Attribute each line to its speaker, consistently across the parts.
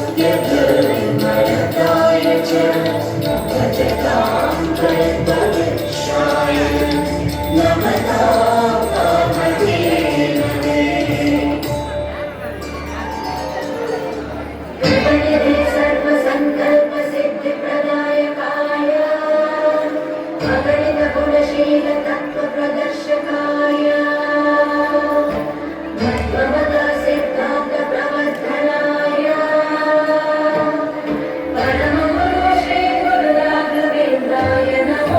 Speaker 1: सत्यधर्मरताय च भजतां कल्पवृक्षाय नमतां कामधेनवे। सर्वसङ्कल्पसिद्धिप्रदायकाय अगणितगुणशीलतत्त्वप्रदर्शकाय सिद्धान्तप्रवर्धनाय परमगुरु श्री गुरु राघवेन्द्राय नमः।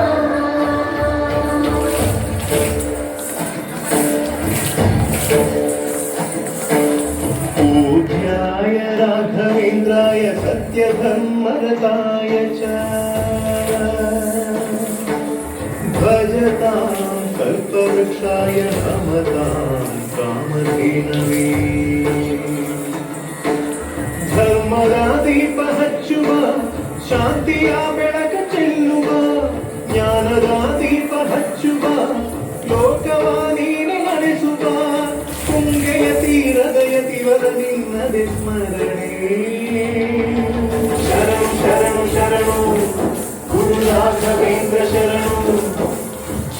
Speaker 2: पूज्याय राघवेन्द्राय सत्यधर्मरताय च भजतां कल्पवृक्षाय नमतां कामधेनवे। ಧರ್ಮದ ದೀಪ ಹಚ್ಚುವ ಶಾಂತಿಯ ಬೆಳಕ ಚೆಲ್ಲುವ ಜ್ಞಾನದ ದೀಪ ಹಚ್ಚುವ ಲೋಕವ ನೀನೆ ನಡೆಸುವ ತುಂಗೆಯ ತೀರದ ಯತಿವರ ನಿನ್ನದೆ ಸ್ಮರಣೆ. ಶರಣು ಶರಣು ಶರಣು ಗುರು ರಾಘವೇಂದ್ರ ಶರಣು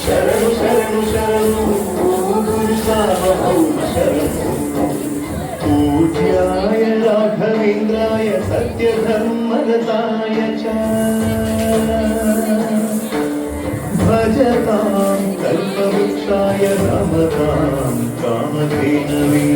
Speaker 2: ಶರಣು ಶರಣು ಶರಣು ಗುರು ಸಾರ್ವಭೌಮ ಶರಣು. पूज्याय राघवेन्द्राय सत्यधर्मरताय च भजतां कल्पवृक्षाय नमतां कामधेनवे।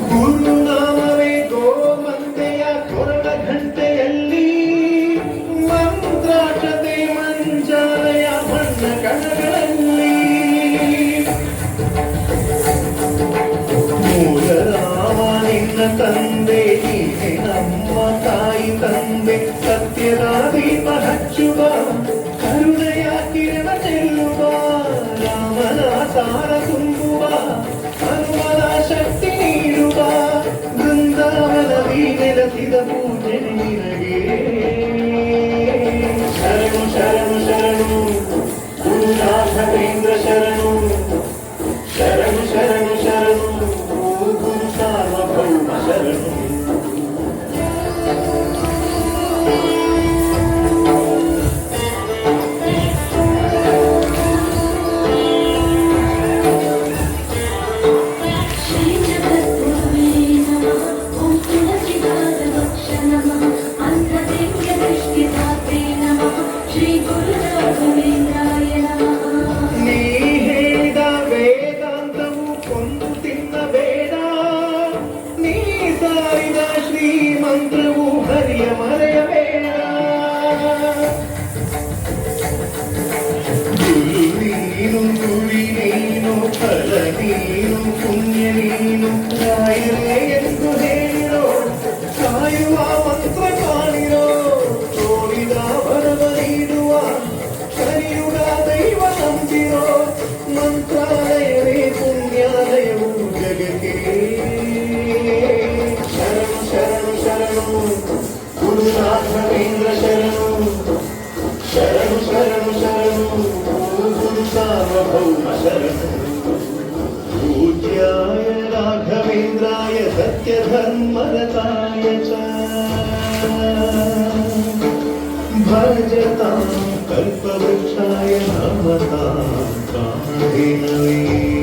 Speaker 2: ಗುರುನಾಮವೇ ಗೋಮಂತೆಯ ಕೊರಳ ಘಂಟೆಯಲ್ಲಿ ಮಂತ್ರಾಕ್ಷತೆ ಮಂಜಾಲಯ ಬಣ್ಣ ಕಣಗಳಲ್ಲಿ ಮೂಲ ರಾಮ ನಿನ್ನ ತಂದೆ ನೀನೆ ನಮ್ಮ ತಾಯಿ ತಂದೆ. ಸತ್ಯದ ದೀಪ ಹಚ್ಚುವ ಕರುಣೆಯ ಕಿರಣ ಚೆಲ್ಲುವ ರಾಮನ ಸಾರ ತುಂಬುವ ಹನುಮನ ಶಕ್ತಿ ನೀಡುವ ಬೃಂದಾವನದಿ ನೆಲೆಸಿದ ಪೂಜೆ ನಿನಗೆ. ಶರಣು ಶರಣು ಶರಣು ಗುರು ರಾಘವೇಂದ್ರ ಶರಣು ಶರಣು ಶರಣು ಶರಣು ಗುರು ಸಾರ್ವಭೌಮ ಶರಣು. ಮಂತ್ರವು ಹರಿಯ ಮರೆಯಬೇಡ. ಗುರು ನೀನು ಗುರಿ ನೀನು ಫಲ ನೀನು ಪುಣ್ಯ ನೀನು ರಾಯರೇ ಎಂದು ಹೇಳಿರೋ ಕಾಯುವ ಮಂತ್ರ ಕಾಣಿರೋ ತೋರಿದ ವರವ ನೀಡುವ ಕಲಿಯುಗ ದೈವ ನಂಬಿರೋ ಮಂತ್ರಾಲಯವೇ ಪುಣ್ಯಾಲಯವು ಜಗಕ್ಕೆ. ಶರಣು ಶರಣು ಶರಣು ಗುರು ರಾಘವೇಂದ್ರ ಶರಣು ಶರಣು ಶರಣು ಶರಣು ಗುರು ಸಾರ್ವಭೌಮ ಶರಣು. पूज्याय राघवेन्द्राय सत्यधर्मरताय च भजतां कल्पवृक्षाय नमतां कामधेनवे।